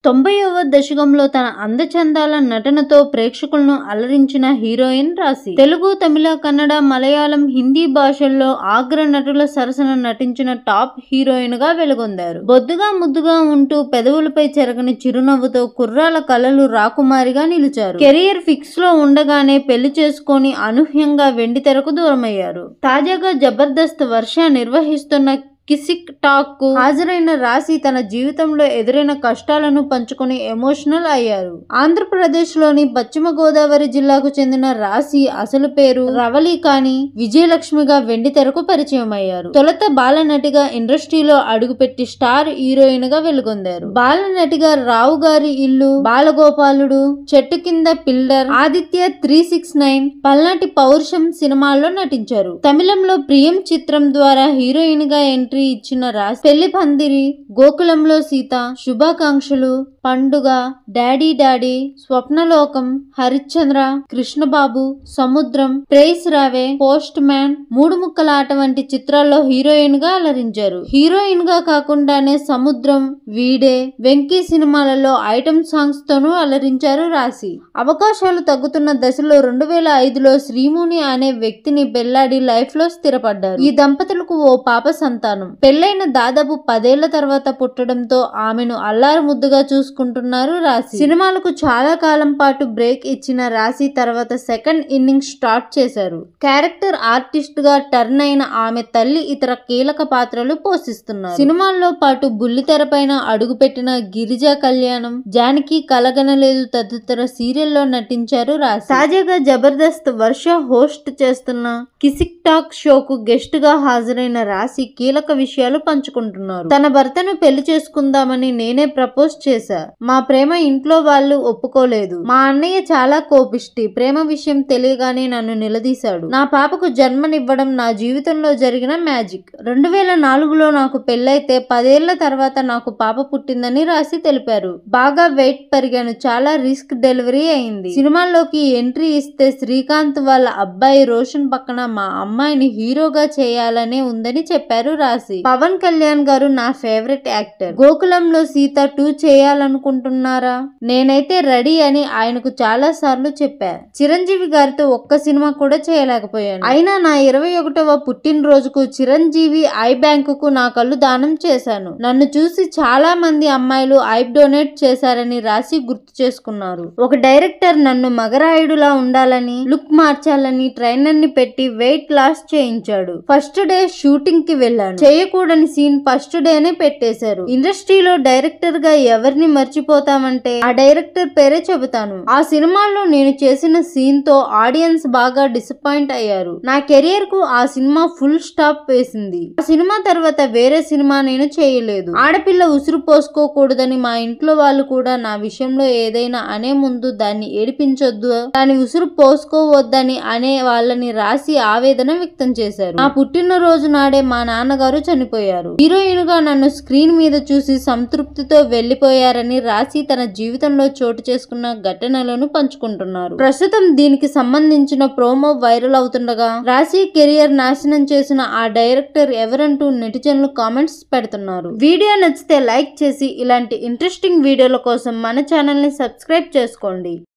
90వ దశకంలో తన అందచందాల నటనతో ప్రేక్షకులను అలరించిన హీరోయిన్ రాశి. తెలుగు, తమిళ, కన్నడ, మలయాళం, హిందీ భాషల్లో అగ్ర నటుల సరసన నటించిన టాప్ హీరోయిన్ గా వెలుగొందారు. బొద్దుగా ముద్దుగా ఉంటూ పెదవులపై చెరగని చిరునవ్వుతో కుర్రాల కలలు రాకుమారిగా నిలిచారు. కెరియర్ ఫిక్స్ లో ఉండగానే పెళ్లి చేసుకొని అనూహ్యంగా వెండితెరకు దూరమయ్యారు. తాజాగా జబర్దస్త్ వర్ష నిర్వహిస్తున్న కిసిక్ టాక్ కు హాజరైన రాశి తన జీవితంలో ఎదురైన కష్టాలను పంచుకొని ఎమోషనల్ అయ్యారు. ఆంధ్రప్రదేశ్ లోని పశ్చిమ గోదావరి జిల్లాకు చెందిన రాశి అసలు పేరు రవళి కానీ విజయలక్ష్మిగా వెండితెరకు పరిచయం అయ్యారు. తొలుత బాలనటిగా ఇండస్ట్రీలో అడుగుపెట్టి స్టార్ హీరోయిన్ గా వెలుగొందారు. బాలనటిగా రావు గారి ఇల్లు, బాలగోపాలుడు, చెట్టు కింద పిల్లర్, ఆదిత్య 369, పల్నాటి పౌరుషం సినిమాల్లో నటించారు. తమిళంలో ప్రియం చిత్రం ద్వారా హీరోయిన్ గా ఎంట్రీ ఇచ్చిన రాశి పెళ్లి పందిరి, గోకులంలో సీత, శుభాకాంక్షలు, పండుగ, డాడీ డాడీ, స్వప్నలోకం, హరిశ్చంద్ర, కృష్ణబాబు, సముద్రం, ప్రేస్ రావే, పోస్ట్ మ్యాన్, మూడు ముక్కల ఆట వంటి చిత్రాల్లో హీరోయిన్ గా అలరించారు. హీరోయిన్ గా కాకుండానే సముద్రం, వీడే, వెంకీ సినిమాలలో ఐటమ్ సాంగ్స్ తోనూ అలరించారు రాశి. అవకాశాలు తగ్గుతున్న దశలో 2005లో శ్రీముని అనే వ్యక్తిని పెళ్లాడి లైఫ్ లో స్థిరపడ్డారు. ఈ దంపతులకు ఓ పాప సంతానం. పెళ్లైన దాదాపు 10 ఏళ్ల తర్వాత పుట్టడంతో ఆమెను అల్లారు ముద్దుగా చూసుకుంటున్నారు రాశి. సినిమాలకు చాలా కాలం పాటు బ్రేక్ ఇచ్చిన రాశి తర్వాత సెకండ్ ఇన్నింగ్స్ స్టార్ట్ చేశారు. క్యారెక్టర్ ఆర్టిస్ట్ గా టర్న్ అయిన ఆమె తల్లి ఇతర కీలక పాత్రలు పోషిస్తున్నారు. సినిమాల్లో పాటు బుల్లితెరపైన అడుగుపెట్టిన గిరిజా కళ్యాణం, జానకి కలగనలేదు తదితర సీరియల్లో నటించారు రాశి. తాజాగా జబర్దస్త్ వర్ష హోస్ట్ చేస్తున్న కిసిక్ టాక్ షోకు గెస్ట్ గా హాజరైన రాశి కీలక విషయాలు పంచుకుంటున్నారు. తన భర్తను పెళ్లి చేసుకుందామని నేనే ప్రపోజ్ చేశా. మా ప్రేమ ఇంట్లో వాళ్ళు ఒప్పుకోలేదు. మా అన్నయ్య చాలా కోపిష్టి. ప్రేమ విషయం తెలియగానే నన్ను నిలదీశాడు. నా పాపకు జన్మనివ్వడం నా జీవితంలో జరిగిన మ్యాజిక్. 2004లో నాకు పెళ్లైతే 10 ఏళ్ల తర్వాత నాకు పాప పుట్టిందని రాశి తెలిపారు. బాగా వెయిట్ పెరిగాను. చాలా రిస్క్ డెలివరీ అయింది. సినిమాల్లోకి ఎంట్రీ ఇస్తే శ్రీకాంత్ వాళ్ళ అబ్బాయి రోషన్ పక్కన మా అమ్మాయిని హీరోగా చేయాలనే ఉందని చెప్పారు రాశి. పవన్ కళ్యాణ్ గారు నా ఫేవరెట్ యాక్టర్. గోకులంలో సీత 2 చేయాలనుకుంటున్నారా? నేనైతే రెడీ అని ఆయనకు చాలా సార్లు చెప్పా. చిరంజీవి గారితో ఒక్క సినిమా కూడా చేయలేకపోయాను. అయినా నా 21వ పుట్టినరోజుకు చిరంజీవి ఐ బ్యాంకుకు నా కళ్ళు దానం చేశాను. నన్ను చూసి చాలా మంది అమ్మాయిలు ఐ డొనేట్ చేశారని రాశి గుర్తు చేసుకున్నారు. ఒక డైరెక్టర్ నన్ను మగరాయుడులా ఉండాలని, లుక్ మార్చాలని ట్రైనర్ ని పెట్టి వెయిట్ లాస్ చేయించాడు. ఫస్ట్ డే షూటింగ్ కి వెళ్ళాను. చేయకూడని సీన్ ఫస్ట్ డేనే పెట్టేశారు. ఇండస్ట్రీలో డైరెక్టర్ గా ఎవరిని మర్చిపోతామంటే ఆ డైరెక్టర్ పేరే చెబుతాను. ఆ సినిమాలో నేను చేసిన సీన్ తో ఆడియన్స్ బాగా డిసప్పాయింట్ అయ్యారు. నా కెరియర్ కు ఆ సినిమా ఫుల్ స్టాప్ వేసింది. ఆ సినిమా తర్వాత వేరే సినిమా నేను చేయలేదు. ఆడపిల్ల ఉసురు పోసుకోకూడదని మా ఇంట్లో వాళ్ళు కూడా నా విషయంలో ఏదైనా అనే ముందు దాన్ని ఏడిపించొద్దు, దాని ఉసురు పోసుకోవద్దని అనే వాళ్ళని రాసి ఆవేదన వ్యక్తం చేశారు. నా పుట్టినరోజు నాడే మా నాన్నగారు చనిపోయారు. హీరోయిన్ గా నన్ను స్క్రీన్ మీద చూసి సంతృప్తితో వెళ్లిపోయారని రాశి తన జీవితంలో చోటు చేసుకున్న ఘటనలను పంచుకుంటున్నారు. ప్రస్తుతం దీనికి సంబంధించిన ప్రోమో వైరల్ అవుతుండగా రాశి కెరియర్ నాశనం చేసిన ఆ డైరెక్టర్ ఎవరంటూ నెటిజన్లు కామెంట్స్ పెడుతున్నారు. వీడియో నచ్చితే లైక్ చేసి ఇలాంటి ఇంట్రెస్టింగ్ వీడియోల కోసం మన ఛానల్ ని సబ్స్క్రైబ్ చేసుకోండి.